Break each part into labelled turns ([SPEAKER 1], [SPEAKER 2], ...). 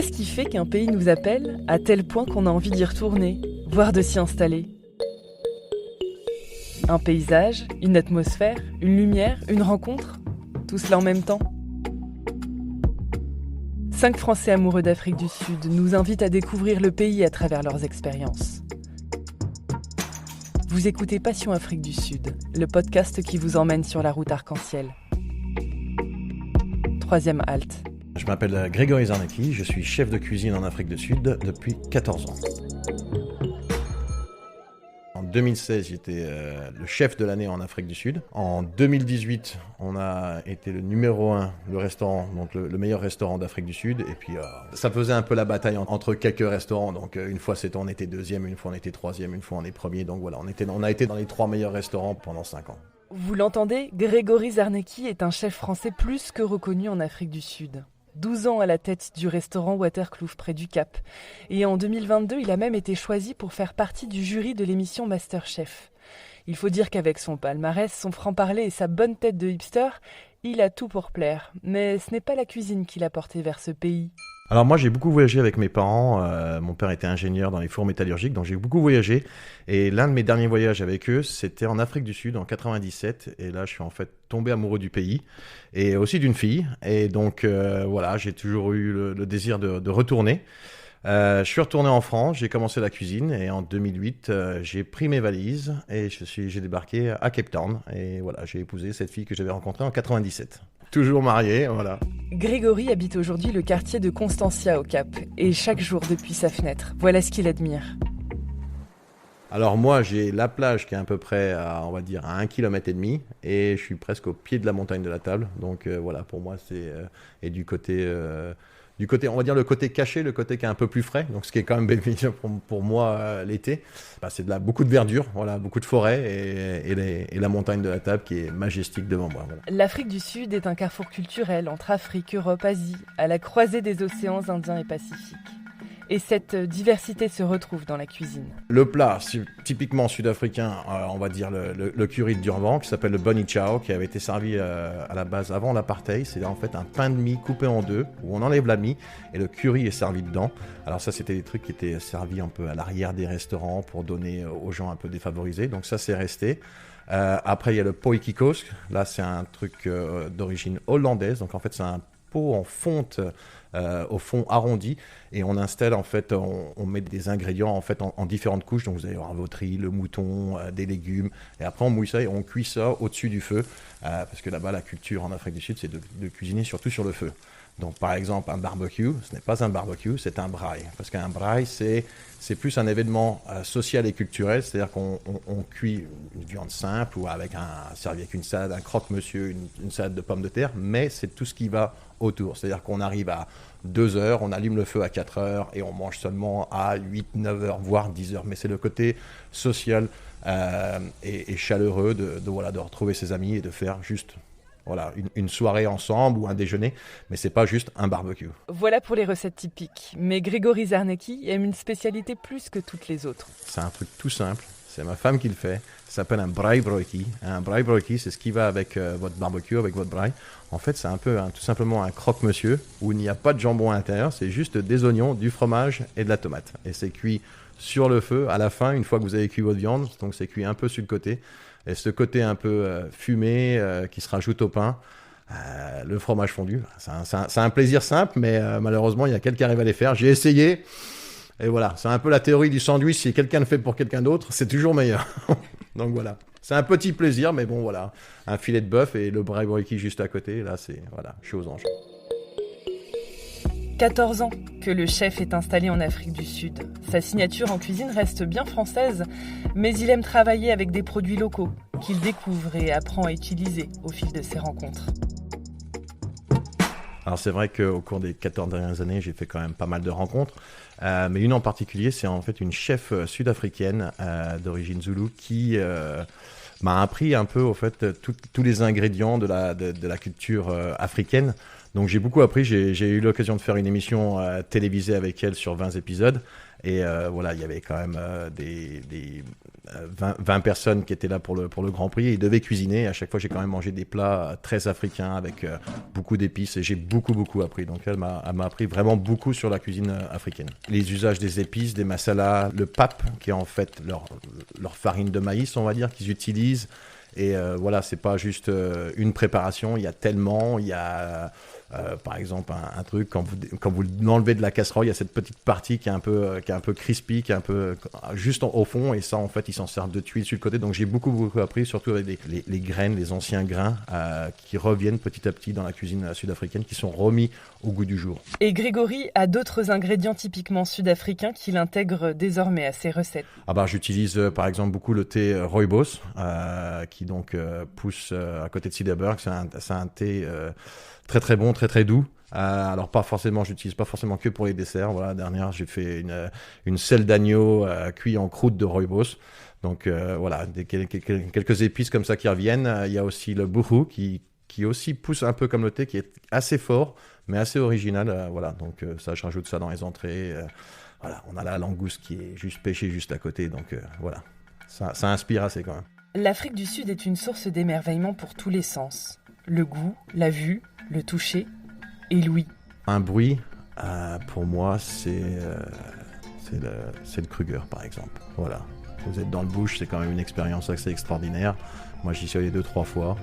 [SPEAKER 1] Qu'est-ce qui fait qu'un pays nous appelle à tel point qu'on a envie d'y retourner, voire de s'y installer ? Un paysage, une atmosphère, une lumière, une rencontre ? Tout cela en même temps ? 5 Français amoureux d'Afrique du Sud nous invitent à découvrir le pays à travers leurs expériences. Vous écoutez Passion Afrique du Sud, le podcast qui vous emmène sur la route arc-en-ciel. 3e halte.
[SPEAKER 2] Je m'appelle Grégory Zarnecki, je suis chef de cuisine en Afrique du Sud depuis 14 ans. En 2016, j'étais le chef de l'année en Afrique du Sud. En 2018, on a été le numéro 1, le restaurant, donc le meilleur restaurant d'Afrique du Sud. Et puis, ça faisait un peu la bataille entre quelques restaurants. Donc, une fois, on était deuxième, une fois, on était troisième, une fois, on est premier. Donc, voilà, on a été dans les 3 meilleurs restaurants pendant 5 ans.
[SPEAKER 1] Vous l'entendez, Grégory Zarnecki est un chef français plus que reconnu en Afrique du Sud. 12 ans à la tête du restaurant Waterkloof près du Cap. Et en 2022, il a même été choisi pour faire partie du jury de l'émission MasterChef. Il faut dire qu'avec son palmarès, son franc-parler et sa bonne tête de hipster, il a tout pour plaire. Mais ce n'est pas la cuisine qui l'a porté vers ce pays.
[SPEAKER 2] Alors moi j'ai beaucoup voyagé avec mes parents, mon père était ingénieur dans les fours métallurgiques, donc j'ai beaucoup voyagé, et l'un de mes derniers voyages avec eux c'était en Afrique du Sud en 97, et là je suis en fait tombé amoureux du pays, et aussi d'une fille, et donc voilà, j'ai toujours eu le désir de retourner. Je suis retourné en France, j'ai commencé la cuisine, et en 2008 j'ai pris mes valises, et j'ai débarqué à Cape Town, et voilà, j'ai épousé cette fille que j'avais rencontrée en 97. Toujours marié, voilà.
[SPEAKER 1] Grégory habite aujourd'hui le quartier de Constancia au Cap, et chaque jour depuis sa fenêtre, voilà ce qu'il admire.
[SPEAKER 2] Alors moi, j'ai la plage qui est à peu près à 1,5 km, et je suis presque au pied de la montagne de la Table. Donc voilà, pour moi, c'est et du côté, on va dire le côté caché, le côté qui est un peu plus frais, donc ce qui est quand même bénéfique pour moi l'été. C'est beaucoup de verdure, voilà, beaucoup de forêt et la montagne de la Table qui est majestique devant moi. Voilà.
[SPEAKER 1] L'Afrique du Sud est un carrefour culturel entre Afrique, Europe, Asie, à la croisée des océans Indien et Pacifique. Et cette diversité se retrouve dans la cuisine.
[SPEAKER 2] Le plat, typiquement sud-africain, on va dire le curry de Durban, qui s'appelle le bunny chow, qui avait été servi à la base avant l'apartheid. C'est en fait un pain de mie coupé en deux, où on enlève la mie, et le curry est servi dedans. Alors ça, c'était des trucs qui étaient servis un peu à l'arrière des restaurants, pour donner aux gens un peu défavorisés. Donc ça, c'est resté. Après, il y a le potjiekos. Là, c'est un truc d'origine hollandaise. Donc en fait, c'est un pot en fonte, au fond arrondi, et on installe en fait, on met des ingrédients en fait en différentes couches. Donc vous allez avoir votre riz, le mouton, des légumes, et après on mouille ça et on cuit ça au-dessus du feu, parce que là-bas la culture en Afrique du Sud c'est de cuisiner surtout sur le feu. Donc par exemple un barbecue, ce n'est pas un barbecue, c'est un braai, parce qu'un braai c'est plus un événement social et culturel, c'est-à-dire qu'on cuit une viande simple ou servi avec une salade, un croque-monsieur, une salade de pommes de terre, mais c'est tout ce qui va autour, c'est-à-dire qu'on arrive à 2 heures, on allume le feu à 4 heures et on mange seulement à 8, 9 heures, voire 10 heures, mais c'est le côté social et chaleureux de retrouver ses amis et de faire juste une soirée ensemble ou un déjeuner, mais c'est pas juste un barbecue.
[SPEAKER 1] Voilà pour les recettes typiques, mais Grégory Zarnecki aime une spécialité plus que toutes les autres.
[SPEAKER 2] C'est un truc tout simple, c'est ma femme qui le fait, ça s'appelle un braai broodjie. Un braai broodjie, c'est ce qui va avec votre barbecue, avec votre braai. En fait, c'est un peu tout simplement un croque-monsieur où il n'y a pas de jambon à l'intérieur, c'est juste des oignons, du fromage et de la tomate. Et c'est cuit sur le feu à la fin, une fois que vous avez cuit votre viande, donc c'est cuit un peu sur le côté. Et ce côté un peu fumé qui se rajoute au pain, le fromage fondu, c'est un plaisir simple, mais malheureusement, il y a quelqu'un qui arrive à les faire. J'ai essayé, et voilà, c'est un peu la théorie du sandwich, si quelqu'un le fait pour quelqu'un d'autre, c'est toujours meilleur. Donc voilà, c'est un petit plaisir, mais bon voilà, un filet de bœuf et le braai broodjie juste à côté, là c'est, voilà, je suis aux anges.
[SPEAKER 1] 14 ans que le chef est installé en Afrique du Sud. Sa signature en cuisine reste bien française, mais il aime travailler avec des produits locaux qu'il découvre et apprend à utiliser au fil de ses rencontres.
[SPEAKER 2] Alors c'est vrai qu'au cours des 14 dernières années, j'ai fait quand même pas mal de rencontres, mais une en particulier, c'est en fait une chef sud-africaine d'origine zoulou qui m'a appris un peu au fait tous les ingrédients de la culture africaine. Donc j'ai beaucoup appris, j'ai eu l'occasion de faire une émission télévisée avec elle sur 20 épisodes. Et voilà, il y avait quand même 20 personnes qui étaient là pour le Grand Prix. Et ils devaient cuisiner. Et à chaque fois, j'ai quand même mangé des plats très africains avec beaucoup d'épices. Et j'ai beaucoup appris. Donc elle m'a appris vraiment beaucoup sur la cuisine africaine. Les usages des épices, des masalas, le pap, qui est en fait leur farine de maïs, on va dire, qu'ils utilisent. Et voilà, c'est pas juste une préparation. Il y a tellement, il y a... par exemple, un truc, quand vous l'enlevez de la casserole, il y a cette petite partie qui est un peu crispy, qui est un peu juste au fond, et ça, en fait, ils s'en servent de tuile sur le côté. Donc, j'ai beaucoup appris, surtout avec les graines, les anciens grains qui reviennent petit à petit dans la cuisine sud-africaine, qui sont remis au goût du jour.
[SPEAKER 1] Et Grégory a d'autres ingrédients typiquement sud-africains qu'il intègre désormais à ses recettes.
[SPEAKER 2] J'utilise par exemple beaucoup le thé rooibos, qui donc pousse à côté de Ciderberg. C'est un thé très bon, très doux. Alors j'utilise pas forcément que pour les desserts. Voilà, la dernière, j'ai fait une selle d'agneau cuit en croûte de rooibos. Donc voilà, quelques épices comme ça qui reviennent. Il y a aussi le bourou qui aussi pousse un peu comme le thé, qui est assez fort, mais assez original. Voilà, donc ça, je rajoute ça dans les entrées. Voilà, on a la langouste qui est juste pêchée juste à côté. Donc voilà, ça inspire assez quand même.
[SPEAKER 1] L'Afrique du Sud est une source d'émerveillement pour tous les sens. Le goût, la vue, le toucher et l'ouïe.
[SPEAKER 2] Un bruit, pour moi, c'est le Kruger, par exemple. Voilà. Vous êtes dans le bush, c'est quand même une expérience assez extraordinaire. Moi, j'y suis allé 2-3 fois.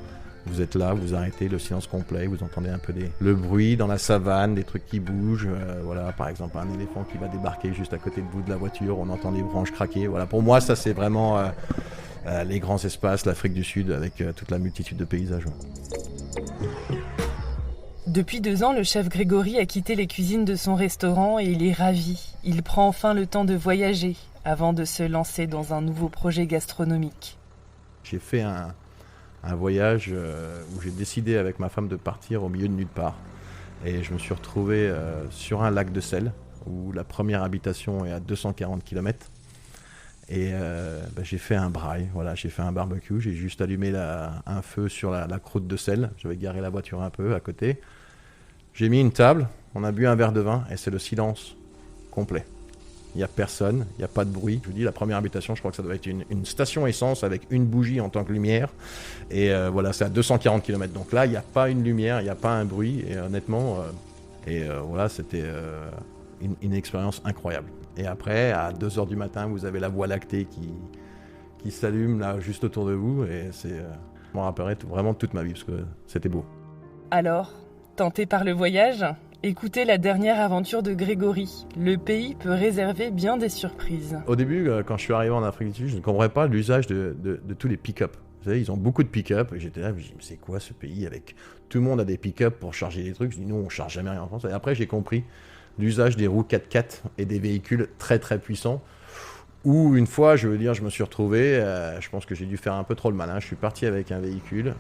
[SPEAKER 2] Vous êtes là, vous arrêtez, le silence complet, vous entendez un peu le bruit dans la savane, des trucs qui bougent. Voilà, par exemple, un éléphant qui va débarquer juste à côté de vous de la voiture, on entend les branches craquer. Voilà, pour moi, ça, c'est vraiment les grands espaces, l'Afrique du Sud, avec toute la multitude de paysages.
[SPEAKER 1] Depuis 2 ans, le chef Grégory a quitté les cuisines de son restaurant et il est ravi. Il prend enfin le temps de voyager avant de se lancer dans un nouveau projet gastronomique.
[SPEAKER 2] J'ai fait un voyage où j'ai décidé avec ma femme de partir au milieu de nulle part. Et je me suis retrouvé sur un lac de sel où la première habitation est à 240 km. Et j'ai fait un braai, voilà, j'ai fait un barbecue, j'ai juste allumé un feu sur la croûte de sel. J'avais garé la voiture un peu à côté. J'ai mis une table, on a bu un verre de vin et c'est le silence complet. Il n'y a personne, il n'y a pas de bruit. Je vous dis, la première habitation, je crois que ça doit être une station essence avec une bougie en tant que lumière. Et voilà, c'est à 240 km. Donc là, il n'y a pas une lumière, il n'y a pas un bruit. Et honnêtement, voilà, c'était une expérience incroyable. Et après, à 2h du matin, vous avez la Voie lactée qui s'allume là juste autour de vous. Et je m'en rappellerai vraiment toute ma vie parce que c'était beau.
[SPEAKER 1] Alors, tenté par le voyage ? Écoutez la dernière aventure de Grégory. Le pays peut réserver bien des surprises.
[SPEAKER 2] Au début, quand je suis arrivé en Afrique du Sud, je ne comprenais pas l'usage de tous les pick-up. Vous savez, ils ont beaucoup de pick-up. Et j'étais là, je me dis, mais c'est quoi ce pays avec tout le monde a des pick-up pour charger des trucs. Je dis, nous, on ne charge jamais rien en France. Et après, j'ai compris l'usage des roues 4x4 et des véhicules très puissants. Où une fois, je veux dire, je me suis retrouvé, je pense que j'ai dû faire un peu trop le malin. Je suis parti avec un véhicule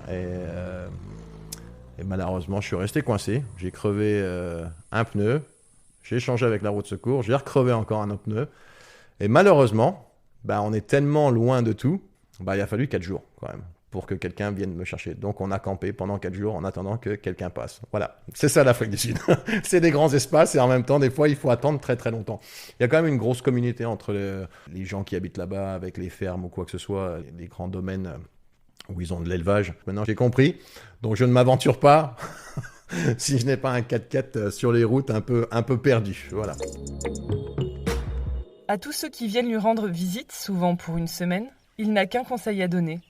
[SPEAKER 2] et malheureusement, je suis resté coincé. J'ai crevé un pneu. J'ai échangé avec la roue de secours. J'ai recrevé encore un autre pneu. Et malheureusement, on est tellement loin de tout. Il a fallu 4 jours quand même pour que quelqu'un vienne me chercher. Donc on a campé pendant 4 jours en attendant que quelqu'un passe. Voilà, c'est ça l'Afrique du Sud. C'est des grands espaces et en même temps, des fois, il faut attendre très longtemps. Il y a quand même une grosse communauté entre les gens qui habitent là-bas avec les fermes ou quoi que ce soit, les grands domaines où ils ont de l'élevage. Maintenant, j'ai compris. Donc je ne m'aventure pas si je n'ai pas un 4x4 sur les routes un peu perdu. Voilà.
[SPEAKER 1] À tous ceux qui viennent lui rendre visite, souvent pour une semaine, il n'a qu'un conseil à donner.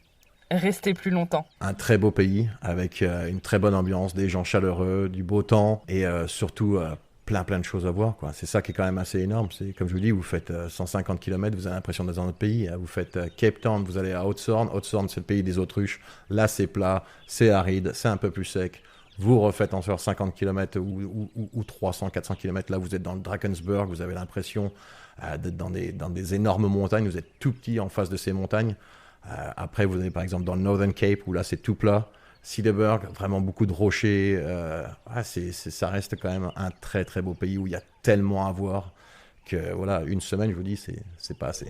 [SPEAKER 1] Restez plus longtemps.
[SPEAKER 2] Un très beau pays avec une très bonne ambiance, des gens chaleureux, du beau temps et surtout plein de choses à voir, quoi. C'est ça qui est quand même assez énorme. C'est, comme je vous dis, vous faites 150 km, vous avez l'impression d'être dans notre pays. Vous faites Cape Town, vous allez à Oudtshoorn. Oudtshoorn, c'est le pays des autruches. Là, c'est plat, c'est aride, c'est un peu plus sec. Vous refaites encore 50 km ou 300, 400 km. Là, vous êtes dans le Drakensberg. Vous avez l'impression d'être dans des énormes montagnes. Vous êtes tout petit en face de ces montagnes. Après, vous avez par exemple dans le Northern Cape où là, c'est tout plat. Ciderberg, vraiment beaucoup de rochers. Ça reste quand même un très beau pays où il y a tellement à voir que voilà, une semaine, je vous dis, c'est pas assez.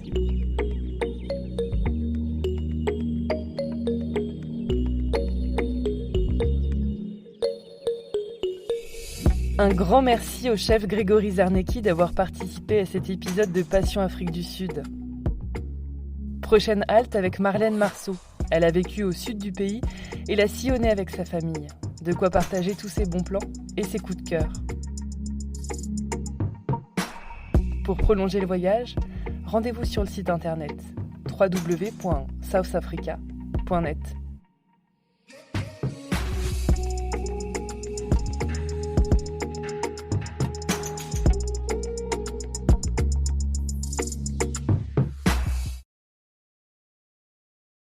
[SPEAKER 1] Un grand merci au chef Grégory Zarnecky d'avoir participé à cet épisode de Passion Afrique du Sud. Prochaine halte avec Marlène Marceau. Elle a vécu au sud du pays et l'a sillonné avec sa famille. De quoi partager tous ses bons plans et ses coups de cœur. Pour prolonger le voyage, rendez-vous sur le site internet www.southafrica.net.